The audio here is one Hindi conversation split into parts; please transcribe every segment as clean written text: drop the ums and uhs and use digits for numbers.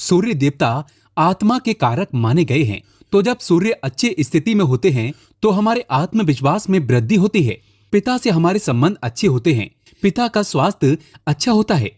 सूर्य देवता आत्मा के कारक माने गए हैं। तो जब सूर्य अच्छी स्थिति में होते हैं तो हमारे आत्मविश्वास में वृद्धि होती है। पिता से हमारे संबंध अच्छे होते हैं, पिता का स्वास्थ्य अच्छा होता है,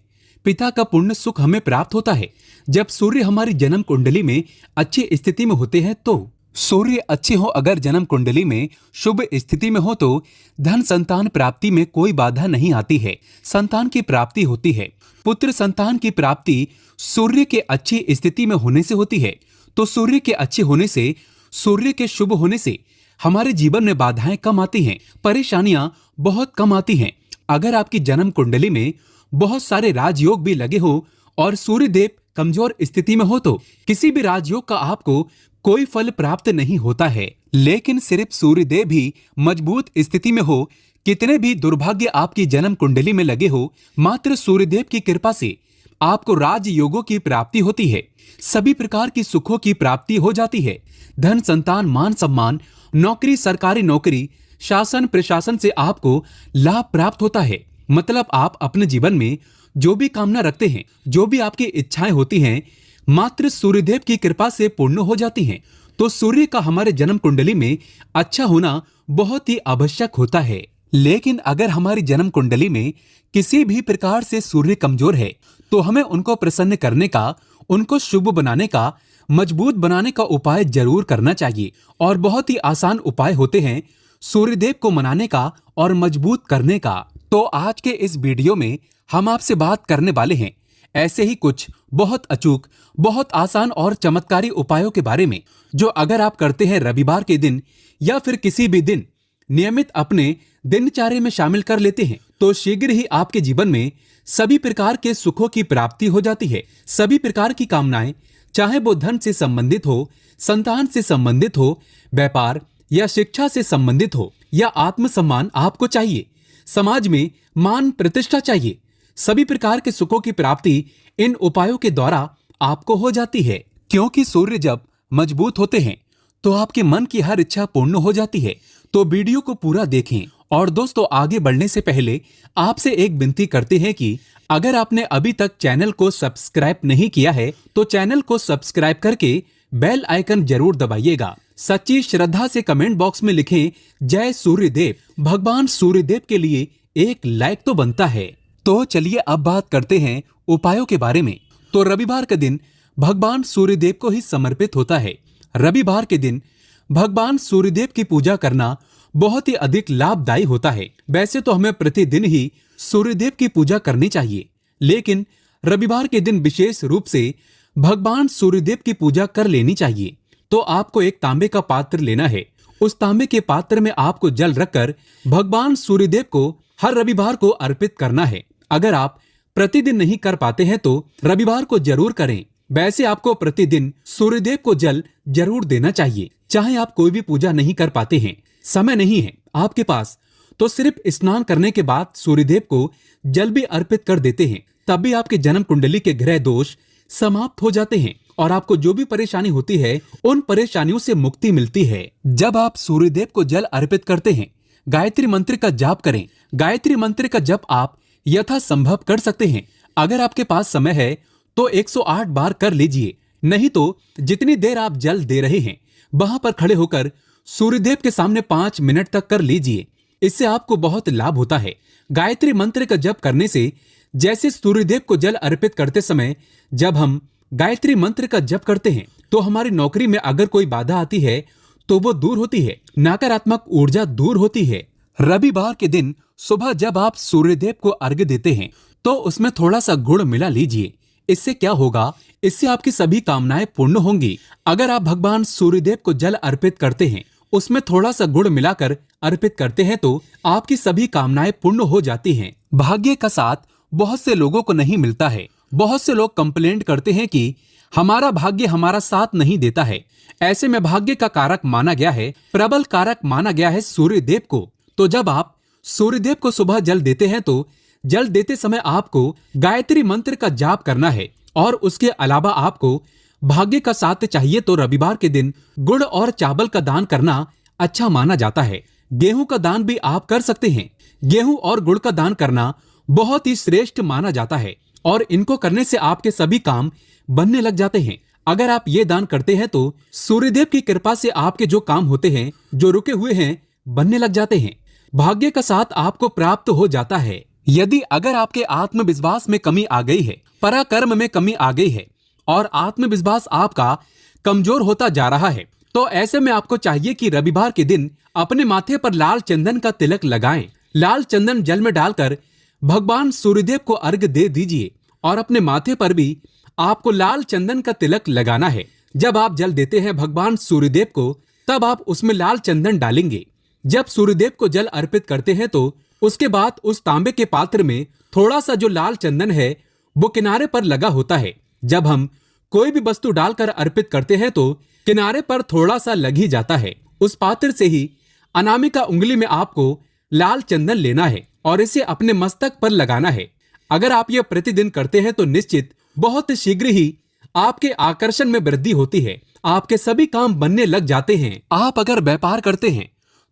पिता का पूर्ण सुख हमें प्राप्त होता है। जब सूर्य हमारी जन्म कुंडली में अच्छी स्थिति में होते हैं तो सूर्य अच्छे हो, अगर जन्म कुंडली में शुभ स्थिति में हो तो धन संतान प्राप्ति में कोई बाधा नहीं आती है, संतान की प्राप्ति होती है। पुत्र संतान की प्राप्ति सूर्य के अच्छी स्थिति में होने से होती है। तो सूर्य के अच्छे होने से, सूर्य के शुभ होने से हमारे जीवन में बाधाएं कम आती हैं, परेशानियां बहुत कम आती हैं। अगर आपकी जन्म कुंडली में बहुत सारे राजयोग भी लगे हो और सूर्य देव कमजोर स्थिति में हो तो किसी भी राजयोग का आपको कोई फल प्राप्त नहीं होता है। लेकिन सिर्फ सूर्य देव भी मजबूत स्थिति में हो, कितने भी दुर्भाग्य आपकी जन्म कुंडली में लगे हो, मात्र सूर्य देव की कृपा से आपको राजयोगों की प्राप्ति होती है, सभी प्रकार की सुखों की प्राप्ति हो जाती है। धन संतान मान सम्मान, नौकरी, सरकारी नौकरी, शासन प्रशासन से आपको लाभ प्राप्त होता है। मतलब आप अपने जीवन में जो भी कामना रखते हैं, जो भी आपकी इच्छाएं होती हैं, मात्र सूर्यदेव की कृपा से पूर्ण हो जाती हैं। तो सूर्य का हमारे जन्म कुंडली में अच्छा होना बहुत ही आवश्यक होता है। लेकिन अगर हमारी जन्म कुंडली में किसी भी प्रकार से सूर्य कमजोर है तो हमें उनको प्रसन्न करने का, उनको शुभ बनाने का, मजबूत बनाने का उपाय जरूर करना चाहिए। और बहुत ही आसान उपाय होते हैं सूर्यदेव को मनाने का और मजबूत करने का। तो आज के इस वीडियो में हम आपसे बात करने वाले हैं ऐसे ही कुछ बहुत अचूक, बहुत आसान और चमत्कारी उपायों के बारे में, जो अगर आप करते हैं रविवार के दिन या फिर किसी भी दिन नियमित अपने दिनचर्या में शामिल कर लेते हैं तो शीघ्र ही आपके जीवन में सभी प्रकार के सुखों की प्राप्ति हो जाती है। सभी प्रकार की कामनाएं, चाहे वो धन से संबंधित हो, संतान से संबंधित हो, व्यापार या शिक्षा से संबंधित हो, या आत्मसम्मान आपको चाहिए, समाज में मान प्रतिष्ठा चाहिए, सभी प्रकार के सुखों की प्राप्ति इन उपायों के द्वारा आपको हो जाती है। क्योंकि सूर्य जब मजबूत होते हैं तो आपके मन की हर इच्छा पूर्ण हो जाती है। तो वीडियो को पूरा देखें। और दोस्तों, आगे बढ़ने से पहले आपसे एक विनती करते हैं कि अगर आपने अभी तक चैनल को सब्सक्राइब नहीं किया है तो चैनल को सब्सक्राइब करके बेल आइकन जरूर दबाइएगा। सच्ची श्रद्धा से कमेंट बॉक्स में लिखें जय सूर्यदेव। भगवान सूर्यदेव के लिए एक लाइक तो बनता है। तो चलिए अब बात करते हैं उपायों के बारे में। तो रविवार का दिन भगवान सूर्यदेव को ही समर्पित होता है। रविवार के दिन भगवान सूर्यदेव की पूजा करना बहुत ही अधिक लाभदायी होता है। वैसे तो हमें प्रतिदिन ही सूर्यदेव की पूजा करनी चाहिए, लेकिन रविवार के दिन विशेष रूप से भगवान सूर्यदेव की पूजा कर लेनी चाहिए। तो आपको एक तांबे का पात्र लेना है। उस तांबे के पात्र में आपको जल रखकर भगवान सूर्यदेव को हर रविवार को अर्पित करना है। अगर आप प्रतिदिन नहीं कर पाते हैं तो रविवार को जरूर करें। वैसे आपको प्रतिदिन सूर्यदेव को जल जरूर देना चाहिए। चाहे आप कोई भी पूजा नहीं कर पाते हैं, समय नहीं है आपके पास, तो सिर्फ स्नान करने के बाद सूर्यदेव को जल भी अर्पित कर देते हैं, तब भी आपके जन्म कुंडली के ग्रह दोष समाप्त हो जाते हैं और आपको जो भी परेशानी होती है उन परेशानियों से मुक्ति मिलती है। जब आप सूर्यदेव को जल अर्पित करते हैं, गायत्री मंत्र का जाप करें। गायत्री मंत्र का जप आप यथासंभव कर सकते हैं। अगर आपके पास समय है तो 108 बार कर लीजिए, नहीं तो जितनी देर आप जल दे रहे हैं वहां पर खड़े होकर सूर्यदेव के सामने 5 मिनट तक कर लीजिए। इससे आपको बहुत लाभ होता है। गायत्री मंत्र का जप करने से, जैसे सूर्यदेव को जल अर्पित करते समय जब हम गायत्री मंत्र का जप करते हैं तो हमारी नौकरी में अगर कोई बाधा आती है तो वो दूर होती है, नकारात्मक ऊर्जा दूर होती है। रविवार के दिन सुबह जब आप सूर्यदेव को अर्घ्य देते हैं तो उसमें थोड़ा सा गुड़ मिला लीजिए। इससे क्या होगा, इससे आपकी सभी कामनाएं पूर्ण होंगी। अगर आप भगवान सूर्यदेव को जल अर्पित करते हैं, उसमें थोड़ा सा गुड़ मिलाकर अर्पित करते हैं तो आपकी सभी कामनाएं पूर्ण हो जाती हैं। भाग्य का साथ बहुत से लोगों को नहीं मिलता है। बहुत से लोग कंप्लेंट करते हैं कि हमारा भाग्य हमारा साथ नहीं देता है। ऐसे में भाग्य का कारक माना गया है, प्रबल कारक माना गया है सूर्यदेव को। तो जब आप सूर्यदेव को सुबह जल देते हैं तो जल देते समय आपको गायत्री मंत्र का जाप करना है। और उसके अलावा आपको भाग्य का साथ चाहिए तो रविवार के दिन गुड़ और चावल का दान करना अच्छा माना जाता है। गेहूं का दान भी आप कर सकते हैं। गेहूं और गुड़ का दान करना बहुत ही श्रेष्ठ माना जाता है और इनको करने से आपके सभी काम बनने लग जाते हैं। अगर आप ये दान करते हैं तो सूर्यदेव की कृपा से आपके जो काम होते हैं, जो रुके हुए हैं, बनने लग जाते हैं। भाग्य का साथ आपको प्राप्त हो जाता है। यदि अगर आपके आत्मविश्वास में कमी आ गई है, पराक्रम में कमी आ गई है और आत्मविश्वास आपका कमजोर होता जा रहा है, तो ऐसे में आपको चाहिए कि रविवार के दिन अपने माथे पर लाल चंदन का तिलक लगाएं। लाल चंदन जल में डालकर भगवान सूर्यदेव को अर्घ दे दीजिए और अपने माथे पर भी आपको लाल चंदन का तिलक लगाना है। जब आप जल देते हैं भगवान सूर्यदेव को, तब आप उसमें लाल चंदन डालेंगे। जब सूर्यदेव को जल अर्पित करते हैं तो उसके बाद उस तांबे के पात्र में थोड़ा सा जो लाल चंदन है वो किनारे पर लगा होता है। जब हम कोई भी वस्तु डालकर अर्पित करते हैं तो किनारे पर थोड़ा सा लग ही जाता है। उस पात्र से ही अनामिका उंगली में आपको लाल चंदन लेना है और इसे अपने मस्तक पर लगाना है। अगर आप यह प्रतिदिन करते हैं तो निश्चित बहुत शीघ्र ही आपके आकर्षण में वृद्धि होती है। आपके सभी काम बनने लग जाते हैं। आप अगर व्यापार करते हैं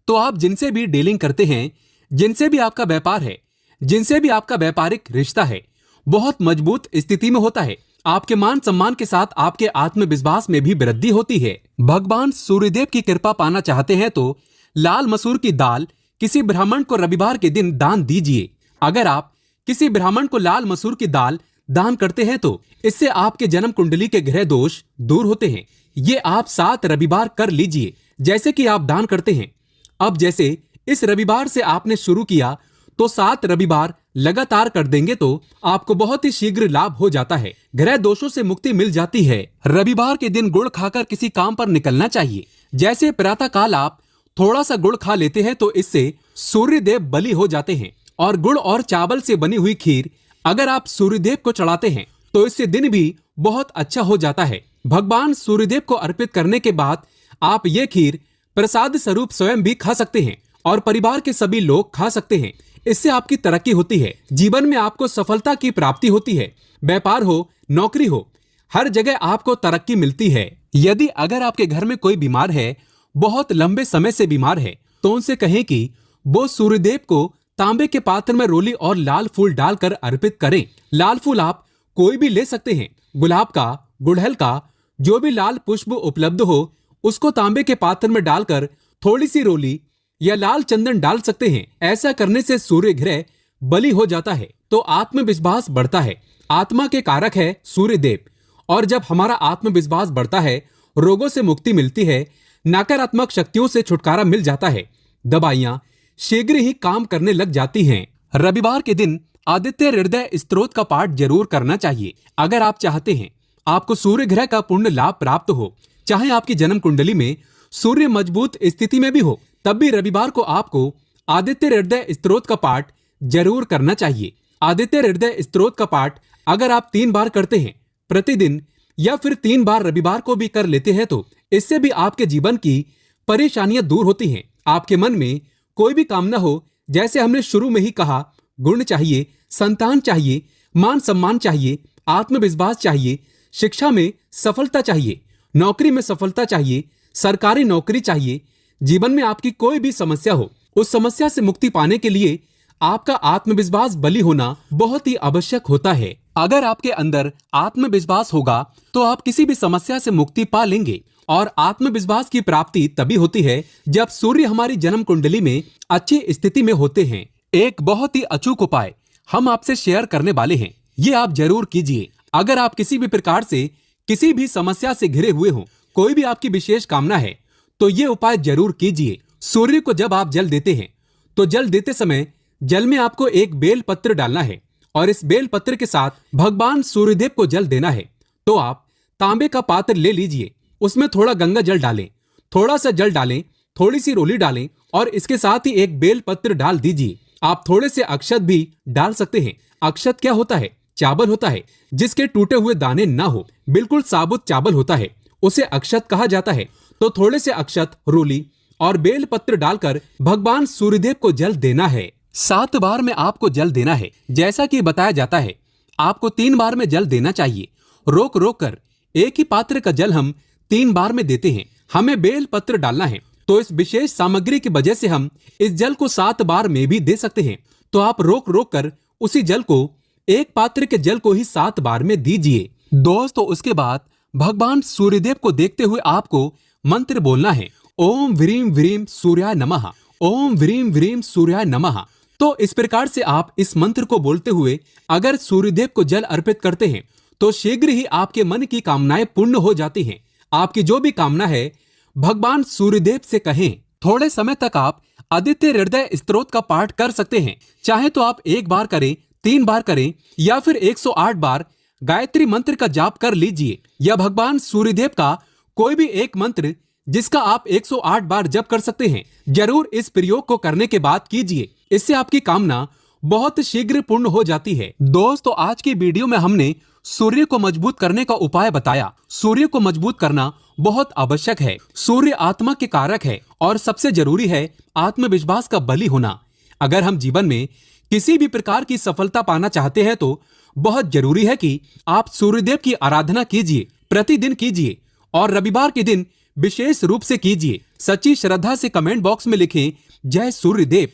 तो आप जिनसे भी डीलिंग करते हैं, जिनसे भी आपका व्यापार है, जिनसे भी आपका व्यापारिक रिश्ता है, बहुत मजबूत स्थिति में होता है। आपके मान सम्मान के साथ आपके आत्मविश्वास में भी वृद्धि होती है। भगवान सूर्यदेव की कृपा पाना चाहते हैं तो लाल मसूर की दाल किसी ब्राह्मण को रविवार के दिन दान दीजिए। अगर आप किसी ब्राह्मण को लाल मसूर की दाल दान करते हैं तो इससे आपके जन्म कुंडली के ग्रह दोष दूर होते हैं। ये आप 7 रविवार कर लीजिए जैसे कि आप दान करते हैं। अब जैसे इस रविवार से आपने शुरू किया तो 7 रविवार लगातार कर देंगे तो आपको बहुत ही शीघ्र लाभ हो जाता है। ग्रह दोषों से मुक्ति मिल जाती है। रविवार के दिन गुड़ खाकर किसी काम पर निकलना चाहिए। जैसे प्रातः काल आप थोड़ा सा गुड़ खा लेते हैं तो इससे सूर्यदेव बलि हो जाते हैं। और गुड़ और चावल से बनी हुई खीर अगर आप सूर्यदेव को चढ़ाते हैं तो इससे दिन भी बहुत अच्छा हो जाता है। भगवान सूर्यदेव को अर्पित करने के बाद आप ये खीर प्रसाद स्वरूप स्वयं भी खा सकते हैं और परिवार के सभी लोग खा सकते हैं। इससे आपकी तरक्की होती है। जीवन में आपको सफलता की प्राप्ति होती है। व्यापार हो, नौकरी हो, हर जगह आपको तरक्की मिलती है। यदि अगर आपके घर में कोई बीमार है, बहुत लंबे समय से बीमार है, तो उनसे कहें कि वो सूर्यदेव को तांबे के पात्र में रोली और लाल फूल डालकर अर्पित करें। लाल फूल आप कोई भी ले सकते हैं। गुलाब का, गुड़हल का, जो भी लाल पुष्प उपलब्ध हो उसको तांबे के पात्र में डालकर थोड़ी सी रोली या लाल चंदन डाल सकते हैं। ऐसा करने से सूर्य ग्रह बलि हो जाता है तो आत्मविश्वास बढ़ता है। आत्मा के कारक है सूर्यदेव और जब हमारा आत्मविश्वास बढ़ता है, रोगों से मुक्ति मिलती है, नकारात्मक शक्तियों से छुटकारा मिल जाता है। दवाइयां शीघ्र ही काम करने लग जाती हैं। रविवार के दिन आदित्य हृदय स्तोत्र का पाठ जरूर करना चाहिए। अगर आप चाहते हैं आपको सूर्य ग्रह का पूर्ण लाभ प्राप्त हो, चाहे आपकी जन्म कुंडली में सूर्य मजबूत स्थिति में भी हो, तब भी रविवार को आपको आदित्य हृदय स्तोत्र का पाठ जरूर करना चाहिए। आदित्य हृदय स्तोत्र का पाठ अगर आप 3 बार करते हैं प्रतिदिन या फिर 3 बार रविवार को भी कर लेते हैं तो इससे भी आपके जीवन की परेशानियां दूर होती हैं। आपके मन में कोई भी कामना हो, जैसे हमने शुरू में ही कहा, गुण चाहिए, संतान चाहिए, मान सम्मान चाहिए, आत्मविश्वास चाहिए, शिक्षा में सफलता चाहिए, नौकरी में सफलता चाहिए, सरकारी नौकरी चाहिए, जीवन में आपकी कोई भी समस्या हो, उस समस्या से मुक्ति पाने के लिए आपका आत्मविश्वास बलि होना बहुत ही आवश्यक होता है। अगर आपके अंदर आत्मविश्वास होगा तो आप किसी भी समस्या से मुक्ति पा लेंगे। और आत्मविश्वास की प्राप्ति तभी होती है जब सूर्य हमारी जन्म कुंडली में अच्छी स्थिति में होते हैं। एक बहुत ही अचूक उपाय हम आपसे शेयर करने वाले हैं, ये आप जरूर कीजिए। अगर आप किसी भी प्रकार से किसी भी समस्या से घिरे हुए हो, कोई भी आपकी विशेष कामना है, तो ये उपाय जरूर कीजिए। सूर्य को जब आप जल देते हैं तो जल देते समय जल में आपको एक बेल पत्र डालना है और इस बेल पत्र के साथ भगवान सूर्यदेव को जल देना है। तो आप तांबे का पात्र ले लीजिए, उसमें थोड़ा गंगा जल डालें, थोड़ा सा जल डालें, थोड़ी सी रोली डालें और इसके साथ ही एक बेल पत्र डाल दीजिए। आप थोड़े से अक्षत भी डाल सकते हैं। अक्षत क्या होता है? चावल होता है जिसके टूटे हुए दाने ना हो, बिल्कुल साबुत चावल होता है, उसे अक्षत कहा जाता है। तो थोड़े से अक्षत, रोली और बेल पत्र डालकर भगवान सूर्यदेव को जल देना है। 7 बार में आपको जल देना है। जैसा कि बताया जाता है आपको 3 बार में जल देना चाहिए। रोक रोक कर एक ही पात्र का जल हम 3 बार में देते हैं। हमें बेल पत्र डालना है तो इस विशेष सामग्री की वजह से हम इस जल को 7 बार में भी दे सकते हैं। तो आप रोक रोक कर उसी जल को, एक पात्र के जल को ही 7 बार में दीजिए। दोस्तों उसके बाद भगवान सूर्यदेव को देखते हुए आपको मंत्र बोलना है, ओम व्रीम व्रीम सूर्याय नमः, ओम व्रीम व्रीम सूर्याय नमः। तो इस प्रकार से आप इस मंत्र को बोलते हुए अगर सूर्यदेव को जल अर्पित करते हैं तो शीघ्र ही आपके मन की कामनाएं पूर्ण हो जाती हैं। आपकी जो भी कामना है भगवान सूर्यदेव से कहें। थोड़े समय तक आप आदित्य हृदय स्तोत्र का पाठ कर सकते हैं। चाहे तो आप 1 बार करें, 3 बार करें या फिर 108 बार गायत्री मंत्र का जाप कर लीजिए, या भगवान सूर्यदेव का कोई भी एक मंत्र जिसका आप 108 बार जप कर सकते हैं। जरूर इस प्रयोग को करने के बाद कीजिए, इससे आपकी कामना बहुत शीघ्र पूर्ण हो जाती है। दोस्तों आज की वीडियो में हमने सूर्य को मजबूत करने का उपाय बताया। सूर्य को मजबूत करना बहुत आवश्यक है। सूर्य आत्मा के कारक है और सबसे जरूरी है आत्मविश्वास का बली होना। अगर हम जीवन में किसी भी प्रकार की सफलता पाना चाहते हैं तो बहुत जरूरी है कि आप सूर्यदेव की आराधना कीजिए, प्रतिदिन कीजिए और रविवार के दिन विशेष रूप से कीजिए। सच्ची श्रद्धा से कमेंट बॉक्स में लिखें जय सूर्यदेव।